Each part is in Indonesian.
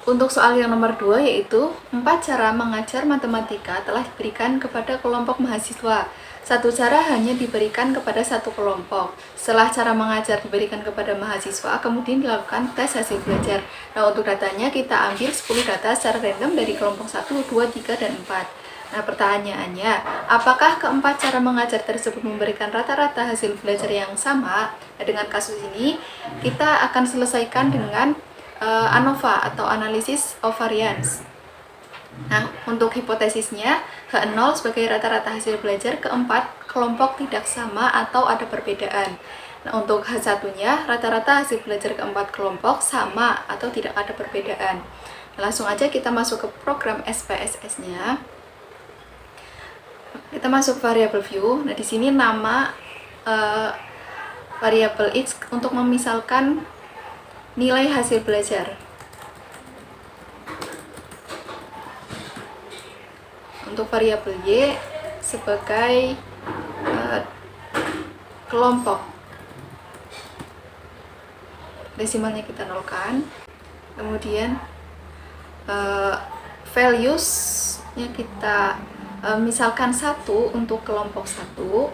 Untuk soal yang nomor 2 yaitu 4 cara mengajar matematika telah diberikan kepada kelompok mahasiswa. Satu cara hanya diberikan kepada satu kelompok. Setelah cara mengajar diberikan kepada mahasiswa, kemudian dilakukan tes hasil belajar. Nah, untuk datanya kita ambil 10 data secara random dari kelompok 1, 2, 3, dan 4. Nah, pertanyaannya, apakah keempat cara mengajar tersebut memberikan rata-rata hasil belajar yang sama? Nah, dengan kasus ini, kita akan selesaikan dengan ANOVA atau Analysis of Variance. Nah, untuk hipotesisnya, H0 sebagai rata-rata hasil belajar keempat kelompok tidak sama atau ada perbedaan. Nah, untuk H1-nya, rata-rata hasil belajar keempat kelompok sama atau tidak ada perbedaan. Nah, langsung aja kita masuk ke program SPSS-nya. Kita masuk variable view. Nah, di sini nama variable x untuk memisalkan nilai hasil belajar. Untuk variabel y sebagai kelompok, desimalnya kita nolkan. Kemudian values-nya kita misalkan 1 untuk kelompok 1.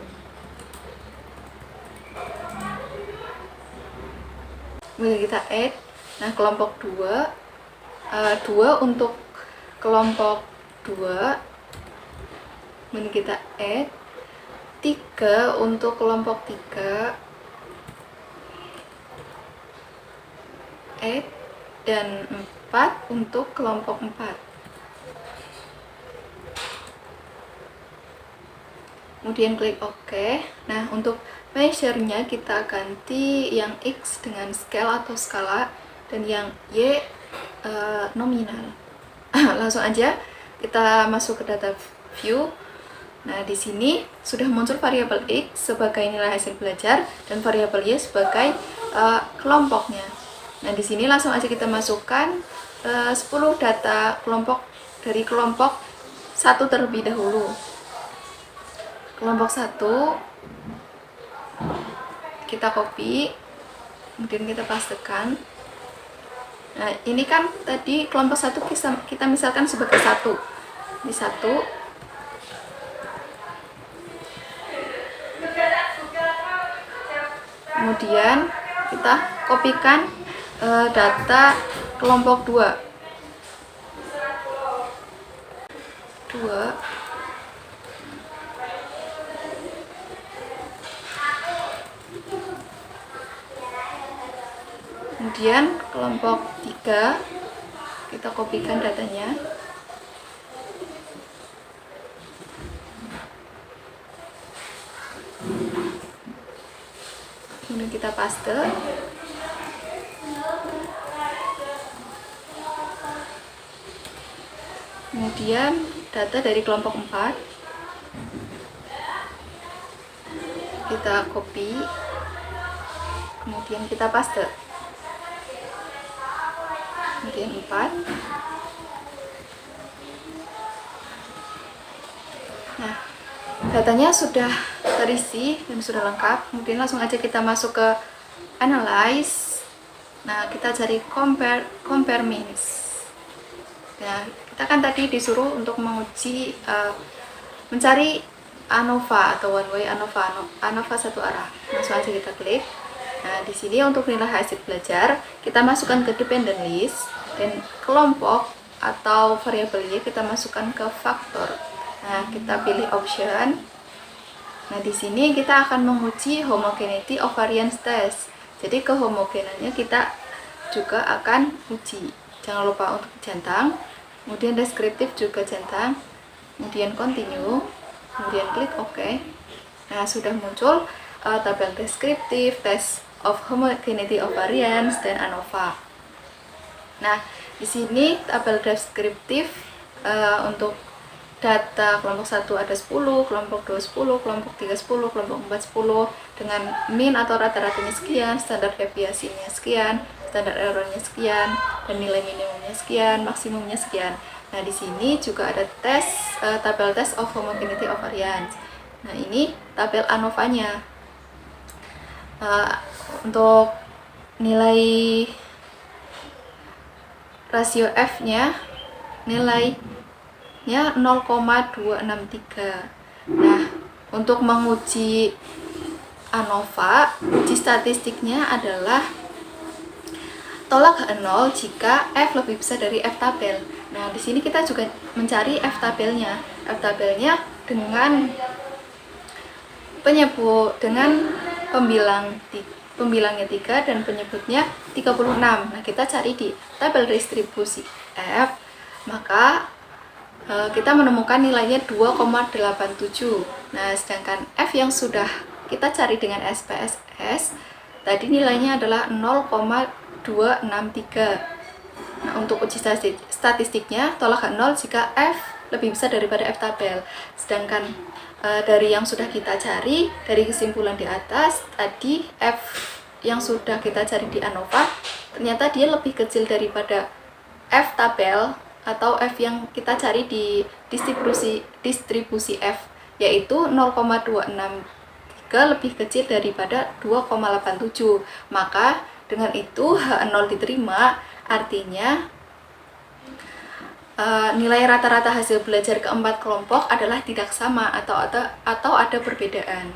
Kemudian kita add. Nah, kelompok 2 untuk kelompok 2. Kemudian kita add 3 untuk kelompok 3, add, dan 4 untuk kelompok 4. Kemudian klik OK. Nah, untuk measure-nya kita ganti yang X dengan scale atau skala dan yang Y nominal. Langsung aja kita masuk ke data view. Nah, di sini sudah muncul variabel X sebagai nilai hasil belajar dan variabel Y sebagai kelompoknya. Nah, di sini langsung aja kita masukkan 10 data kelompok dari kelompok 1 terlebih dahulu. Kelompok 1 kita copy, kemudian kita pastekan. Nah, ini kan tadi kelompok 1 kita misalkan sebagai 1. Di 1. Kemudian kita kopikan data kelompok 2. Kemudian kelompok 3 kita kopikan datanya. Kemudian kita paste. Kemudian data dari kelompok 4 kita copy, kemudian kita paste. Kemudian 4. Nah, datanya sudah terisi dan sudah lengkap. Kemudian langsung aja kita masuk ke analyze. Nah, kita cari compare means. Nah, kita kan tadi disuruh untuk menguji mencari ANOVA atau one way ANOVA satu arah. Langsung aja kita klik. Nah, di sini untuk nilai hasil belajar kita masukkan ke dependent list dan kelompok atau variabel Y kita masukkan ke faktor. Nah, kita pilih option. Nah, di sini kita akan menguji homogeneity of variance test. Jadi kehomogenannya kita juga akan uji. Jangan lupa untuk centang. Kemudian deskriptif juga centang. Kemudian continue. Kemudian klik OK. Nah, sudah muncul tabel deskriptif, test of homogeneity of variance, dan ANOVA. Nah, di sini tabel deskriptif untuk data kelompok 1 ada 10, kelompok 2 10, kelompok 3 10, kelompok 4 10 dengan mean atau rata-ratanya sekian, standar deviasinya sekian, standar errornya sekian, dan nilai minimumnya sekian, maksimumnya sekian. Nah, di sini juga ada tabel test of homogeneity of variance. Nah, ini tabel ANOVA-nya. Untuk nilai rasio F-nya nilainya 0,263. Nah, untuk menguji ANOVA, uji statistiknya adalah tolak H0 jika F lebih besar dari F tabel. Nah, di sini kita juga mencari F tabelnya. F tabelnya dengan pembilangnya 3 dan penyebutnya 36. Nah, kita cari di tabel distribusi F, maka kita menemukan nilainya 2,87. Nah, sedangkan F yang sudah kita cari dengan SPSS tadi nilainya adalah 0,263. Nah, untuk uji statistiknya tolak H0 jika F lebih besar daripada F tabel. Sedangkan dari yang sudah kita cari, dari kesimpulan di atas tadi, F yang sudah kita cari di ANOVA ternyata dia lebih kecil daripada F tabel atau F yang kita cari di distribusi F, yaitu 0,263 lebih kecil daripada 2,87. Maka dengan itu H0 diterima, artinya nilai rata-rata hasil belajar keempat kelompok adalah tidak sama atau ada perbedaan.